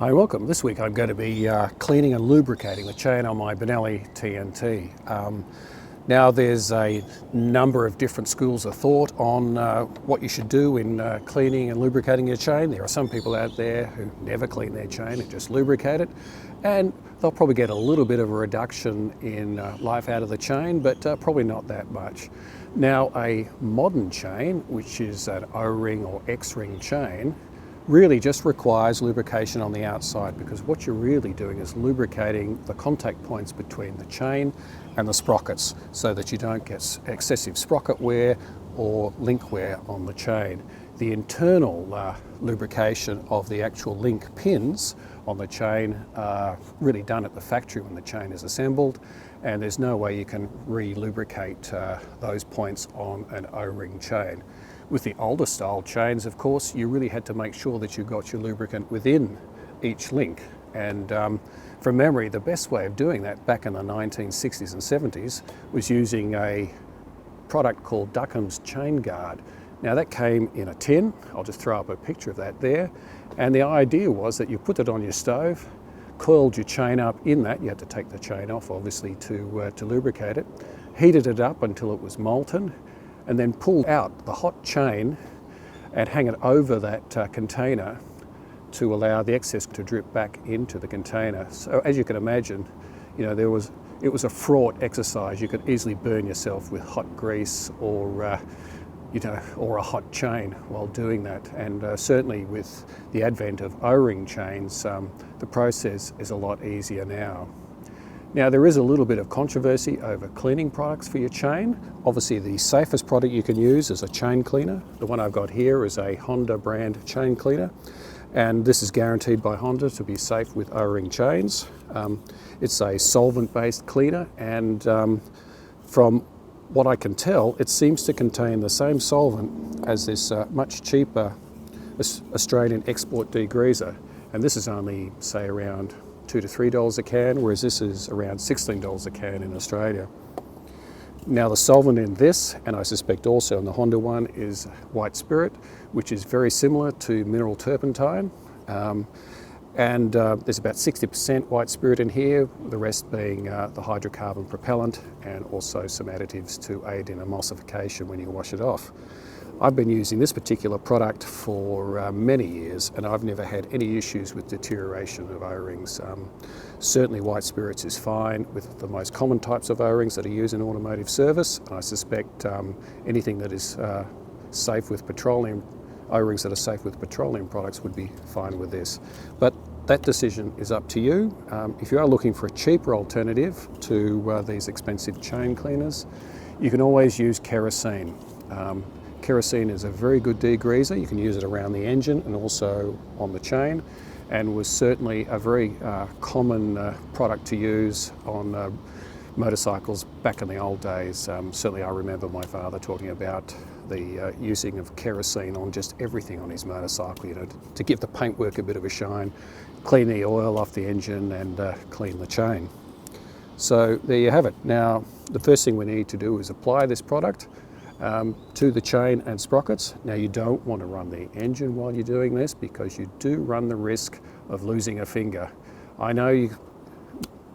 Hi, welcome. This week I'm going to be cleaning and lubricating the chain on my Benelli TnT. Now there's a number of different schools of thought on what you should do in cleaning and lubricating your chain. There are some people out there who never clean their chain and just lubricate it, and they'll probably get a little bit of a reduction in life out of the chain, but probably not that much. Now a modern chain, which is an O-ring or X-ring chain, really just requires lubrication on the outside, because what you're really doing is lubricating the contact points between the chain and the sprockets so that you don't get excessive sprocket wear or link wear on the chain. The internal lubrication of the actual link pins on the chain are really done at the factory when the chain is assembled, and there's no way you can re-lubricate those points on an O-ring chain. With the older style chains, of course, you really had to make sure that you got your lubricant within each link. And from memory, the best way of doing that back in the 1960s and 70s was using a product called Duckham's Chain Guard. Now that came in a tin. I'll just throw up a picture of that there. And the idea was that you put it on your stove, coiled your chain up in that. You had to take the chain off, obviously, to lubricate it. Heated it up until it was molten, and then pull out the hot chain and hang it over that container to allow the excess to drip back into the container. So as you can imagine, you know, it was a fraught exercise. You could easily burn yourself with hot grease or or a hot chain while doing that. And certainly with the advent of O-ring chains, the process is a lot easier now. Now there is a little bit of controversy over cleaning products for your chain. Obviously the safest product you can use is a chain cleaner. The one I've got here is a Honda brand chain cleaner, and this is guaranteed by Honda to be safe with O-ring chains. It's a solvent-based cleaner, and from what I can tell, it seems to contain the same solvent as this much cheaper Australian export degreaser, and this is only, say, around $2 to $3 a can, whereas this is around $16 a can in Australia. Now the solvent in this, and I suspect also in the Honda one, is white spirit, which is very similar to mineral turpentine. There's about 60% white spirit in here, the rest being the hydrocarbon propellant and also some additives to aid in emulsification when you wash it off. I've been using this particular product for many years, and I've never had any issues with deterioration of O-rings. Certainly white spirits is fine with the most common types of O-rings that are used in automotive service, and I suspect anything that is safe with petroleum, O-rings that are safe with petroleum products would be fine with this. But that decision is up to you. If you are looking for a cheaper alternative to these expensive chain cleaners, you can always use kerosene. Kerosene is a very good degreaser. You can use it around the engine and also on the chain, and was certainly a very common product to use on motorcycles back in the old days. Certainly I remember my father talking about the using of kerosene on just everything on his motorcycle, you know, to give the paintwork a bit of a shine, clean the oil off the engine and clean the chain. So there you have it. Now the first thing we need to do is apply this product to the chain and sprockets. Now you don't want to run the engine while you're doing this, because you do run the risk of losing a finger. I know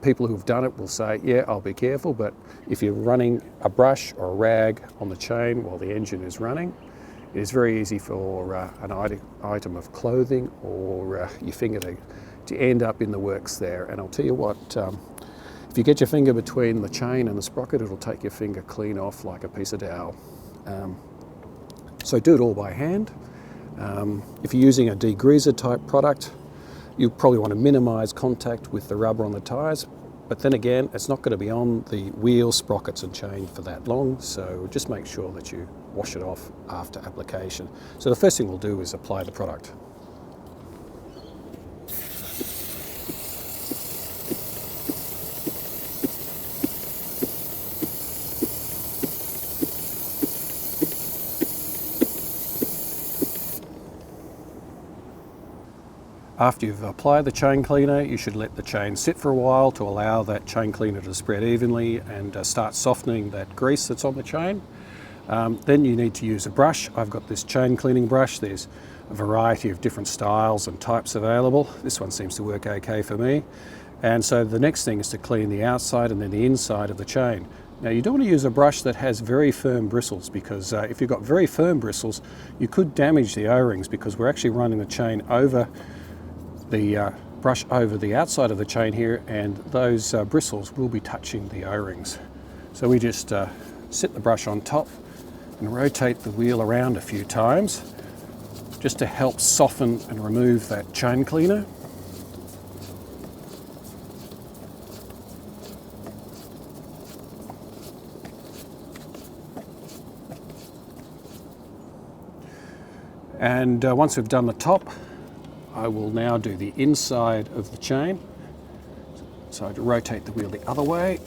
people who've done it will say, yeah, I'll be careful, but if you're running a brush or a rag on the chain while the engine is running, it is very easy for an item of clothing or your finger to end up in the works there. And I'll tell you what, if you get your finger between the chain and the sprocket, it'll take your finger clean off like a piece of dowel. So do it all by hand. If you're using a degreaser type product, you probably want to minimize contact with the rubber on the tires, but then again, it's not going to be on the wheel, sprockets and chain for that long, so just make sure that you wash it off after application. So the first thing we'll do is apply the product. After you've applied the chain cleaner, you should let the chain sit for a while to allow that chain cleaner to spread evenly and start softening that grease that's on the chain. Then you need to use a brush. I've got this chain cleaning brush. There's a variety of different styles and types available. This one seems to work okay for me. And so the next thing is to clean the outside and then the inside of the chain. Now you don't want to use a brush that has very firm bristles, because if you've got very firm bristles, you could damage the O-rings, because we're actually running the chain over the brush over the outside of the chain here, and those bristles will be touching the O-rings. So we just sit the brush on top and rotate the wheel around a few times just to help soften and remove that chain cleaner. And once we've done the top, I will now do the inside of the chain. So I rotate the wheel the other way.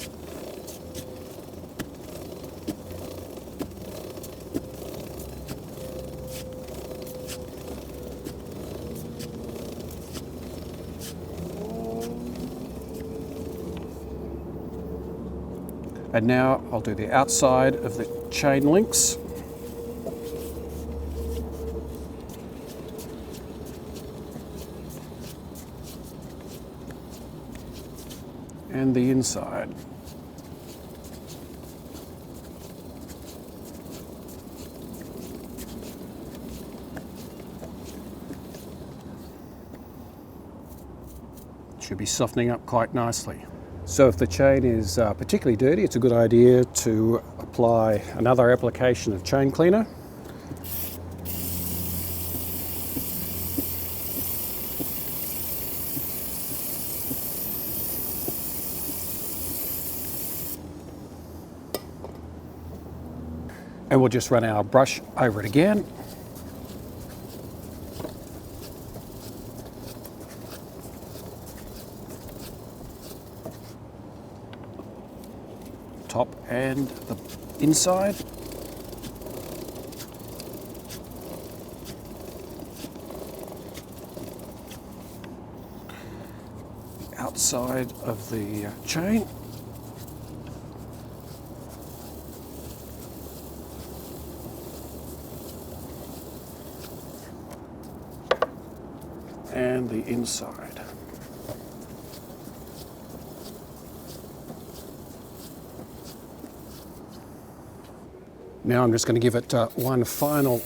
And now I'll do the outside of the chain links. And the inside. Should be softening up quite nicely. So if the chain is particularly dirty, it's a good idea to apply another application of chain cleaner. And we'll just run our brush over it again. Top and the inside. The outside of the chain. And the inside. Now I'm just going to give it one final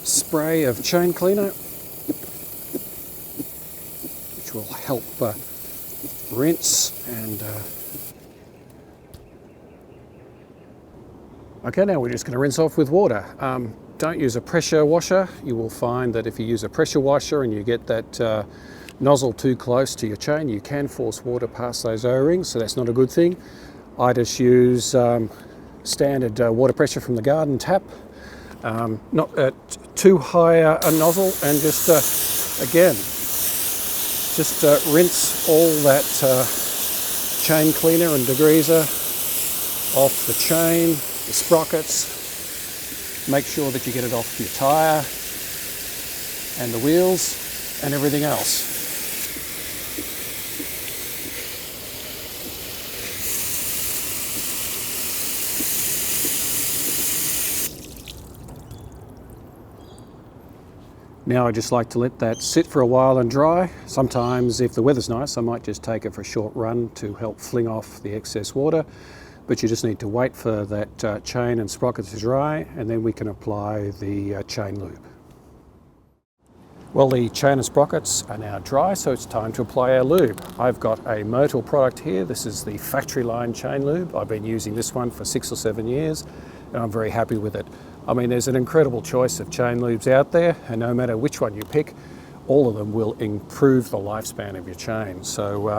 spray of chain cleaner, which will help rinse and okay, now we're just going to rinse off with water. Don't use a pressure washer. You will find that if you use a pressure washer and you get that nozzle too close to your chain, you can force water past those O-rings, so that's not a good thing. I just use standard water pressure from the garden tap, not at too high a nozzle, and just again, just rinse all that chain cleaner and degreaser off the chain, the sprockets. Make sure that you get it off your tyre and the wheels and everything else. Now I just like to let that sit for a while and dry. Sometimes if the weather's nice, I might just take it for a short run to help fling off the excess water. But you just need to wait for that chain and sprocket to dry, and then we can apply the chain lube. Well, the chain and sprockets are now dry, so it's time to apply our lube. I've got a Motul product here. This is the factory line chain lube. I've been using this one for 6 or 7 years, and I'm very happy with it. I mean, there's an incredible choice of chain lubes out there, and no matter which one you pick, all of them will improve the lifespan of your chain. So,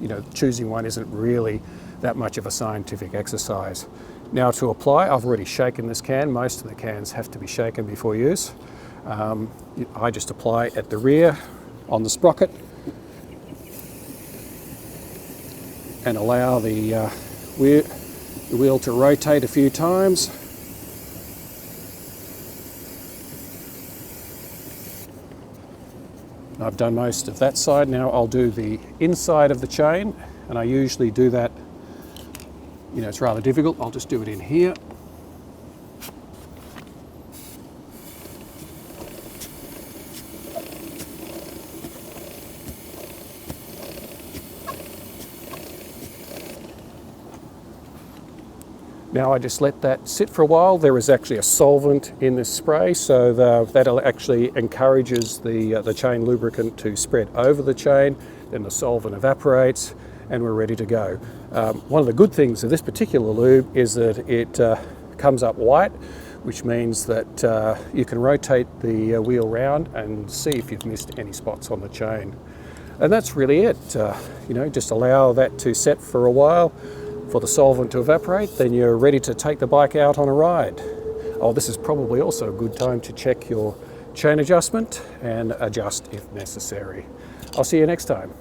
you know, choosing one isn't really that much of a scientific exercise. Now to apply, I've already shaken this can. Most of the cans have to be shaken before use. I just apply at the rear on the sprocket and allow the wheel to rotate a few times. I've done most of that side. Now I'll do the inside of the chain, and I usually do that, you know, it's rather difficult. I'll just do it in here. Now I just let that sit for a while. There is actually a solvent in this spray, so that actually encourages the chain lubricant to spread over the chain. Then the solvent evaporates and we're ready to go. One of the good things of this particular lube is that it comes up white, which means that you can rotate the wheel round and see if you've missed any spots on the chain. And that's really it. Just allow that to set for a while for the solvent to evaporate, then you're ready to take the bike out on a ride. Oh, this is probably also a good time to check your chain adjustment and adjust if necessary. I'll see you next time.